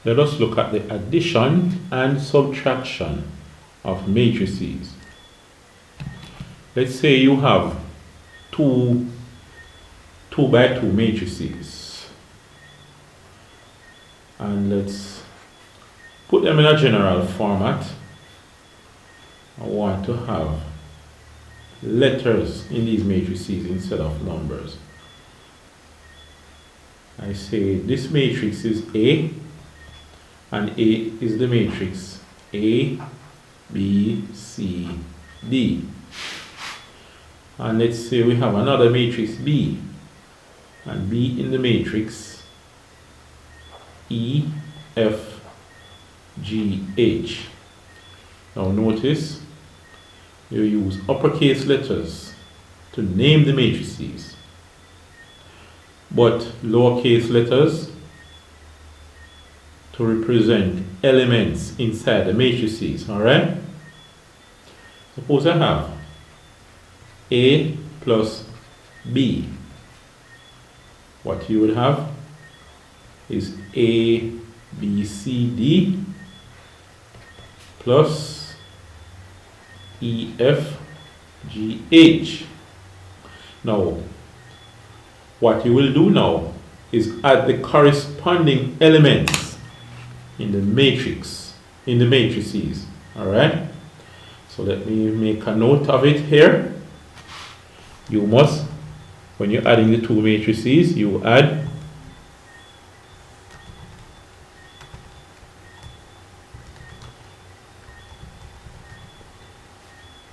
Let us look at the addition and subtraction of matrices. Let's say you have two 2 by 2 matrices, and let's put them in a general format. I want to have letters in these matrices instead of numbers. I say this matrix is A, and A is the matrix A, B, C, D. And let's say we have another matrix B, and B in the matrix E, F, G, H. Now notice you use uppercase letters to name the matrices, but lowercase letters to represent elements inside the matrices. Alright? Suppose I have A plus B. What you would have is A, B, C, D plus E, F, G, H. Now, what you will do now is add the corresponding elements in the matrix, in the matrices. Alright? So let me make a note of it here. You must, when you're adding the two matrices, you add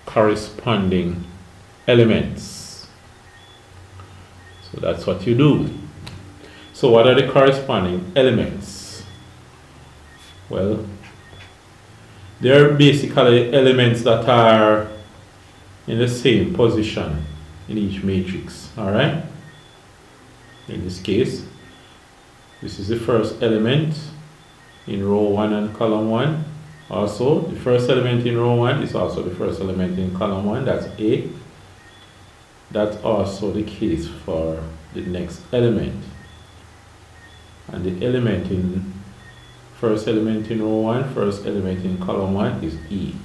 corresponding elements. So that's what you do. So what are the corresponding elements? Well, they're basically elements that are in the same position in each matrix. Alright? In this case, this is the first element in row 1 and column 1. Also, the first element in row 1 is also the first element in column 1. That's A. That's also the case for the next element. And the element in first element in row 1, first element in column 1 is E.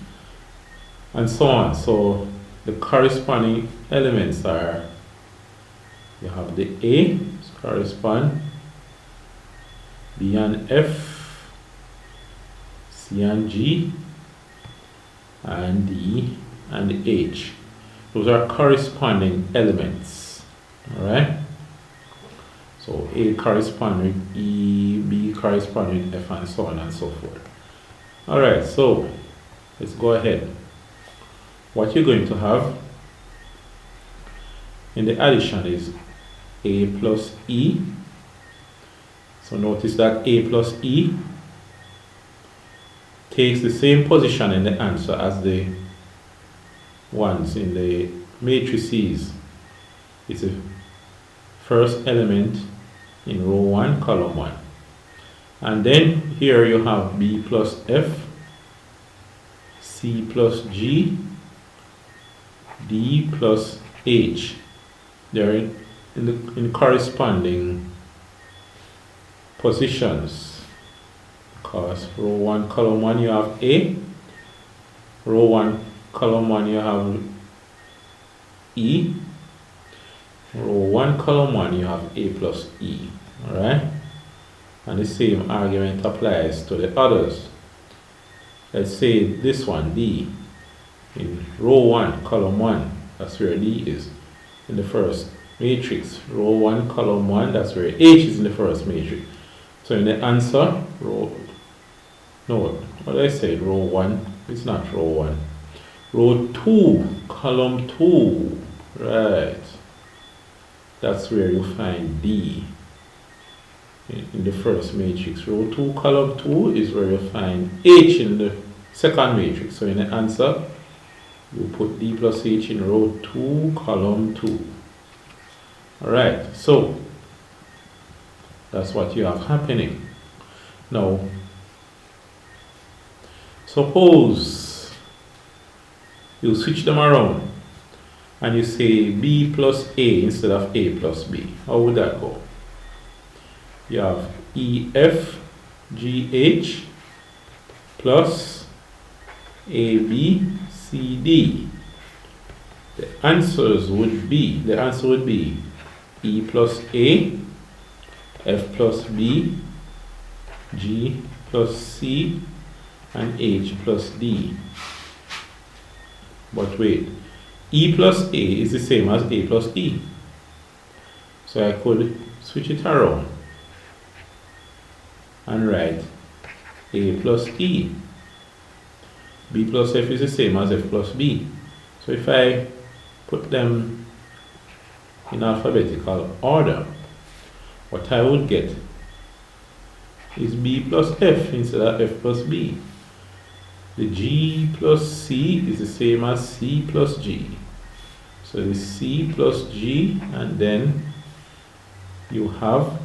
And so on. So the corresponding elements are, you have the A correspond, B and F, C and G, and D and H. Those are corresponding elements. Alright? So A correspond with E, B correspond with F, and so on and so forth. Alright, so let's go ahead. What you're going to have in the addition is A plus E. So notice that A plus E takes the same position in the answer as the ones in the matrices. It's the first element in row 1, column 1. And then here you have B plus F, C plus G, D plus H. They're in corresponding positions. Because row 1, column 1 you have A, row 1, column 1 you have E, row 1, column 1 you have A plus E. Alright? And the same argument applies to the others. Let's say this one, D, in row 1, column 1, that's where D is in the first matrix. Row 1, column 1, that's where H is in the first matrix. So in the answer, what did I say? Row 1, it's not row 1. Row 2, column 2, right. That's where you find D in the first matrix. Row 2, column 2 is where you find H in the second matrix. So in the answer, you put D plus H in row 2, column 2. Alright, so that's what you have happening. Now, suppose you switch them around and you say B plus A instead of A plus B. How would that go? You have EF GH plus ABCD. The answer would be E plus A, F plus B, G plus C, and H plus D. But wait, E plus A is the same as A plus E. So I could switch it around and write A plus E. B plus F is the same as F plus B. So if I put them in alphabetical order, what I would get is B plus F instead of F plus B. The G plus C is the same as C plus G. So the C plus G, and then you have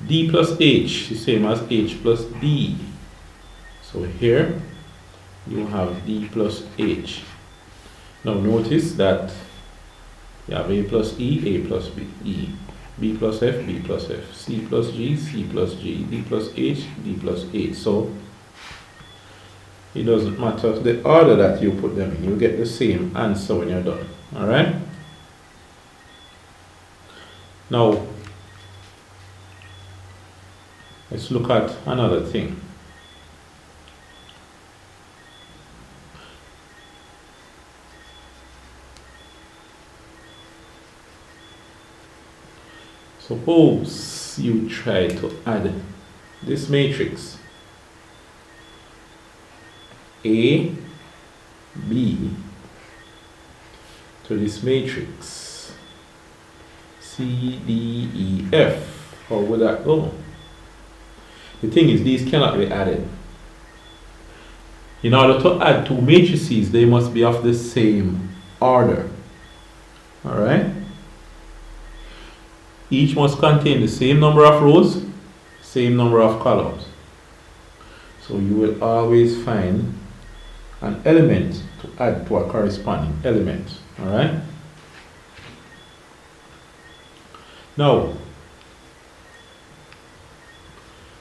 D plus H, the same as H plus D. So here you have D plus H. Now notice that you have A plus E, A plus B, E, B plus F, B plus F, C plus G, C plus G, D plus H, D plus H. So it doesn't matter the order that you put them in, you get the same answer when you're done. Alright? Now let's look at another thing. Suppose you try to add this matrix A, B to this matrix C, D, E, F. How would that go? The thing is, these cannot be added. In order to add two matrices, they must be of the same order. Alright? Each must contain the same number of rows, same number of columns. So you will always find an element to add to a corresponding element. Alright? Now,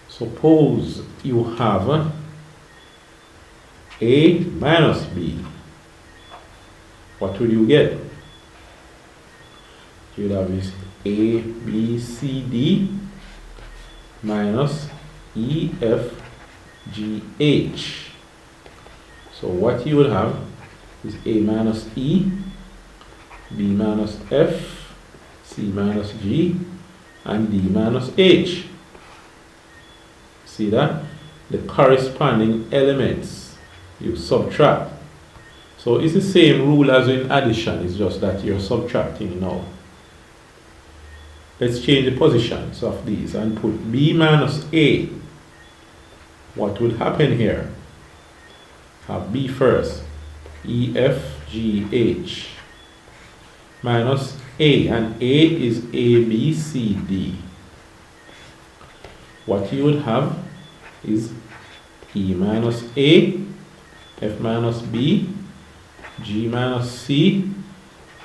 suppose you have A minus B. What will you get? You will have this A, B, C, D minus E, F, G, H. So what you will have is A minus E, B minus F, C minus G, and D minus H. See that? The corresponding elements you subtract. So it's the same rule as in addition, it's just that you're subtracting now. Let's change the positions of these and put B minus A. What would happen here? Have B first. E, F, G, H. Minus A. And A is A, B, C, D. What you would have is E minus A, F minus B, G minus C,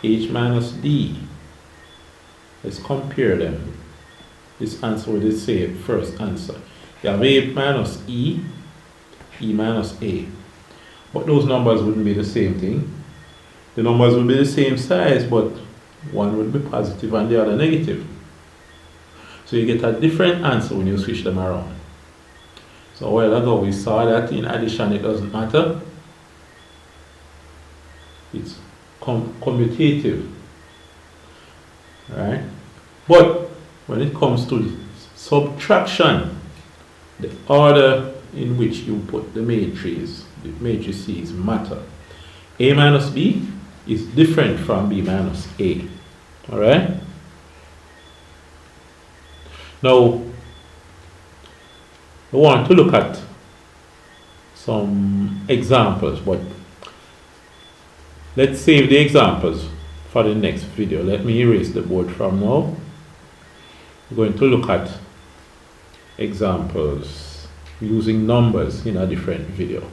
H minus D. Let's compare them. This answer will say first answer. You have A minus E, E minus A. But those numbers wouldn't be the same thing. The numbers will be the same size, but one would be positive and the other negative. So you get a different answer when you switch them around. So a while ago we saw that in addition it doesn't matter. It's commutative. Right? But when it comes to subtraction, the order in which you put the matrices matter. A minus B is different from B minus A. Alright? Now, I want to look at some examples, but let's save the examples for the next video. Let me erase the board from now. We're going to look at examples using numbers in a different video.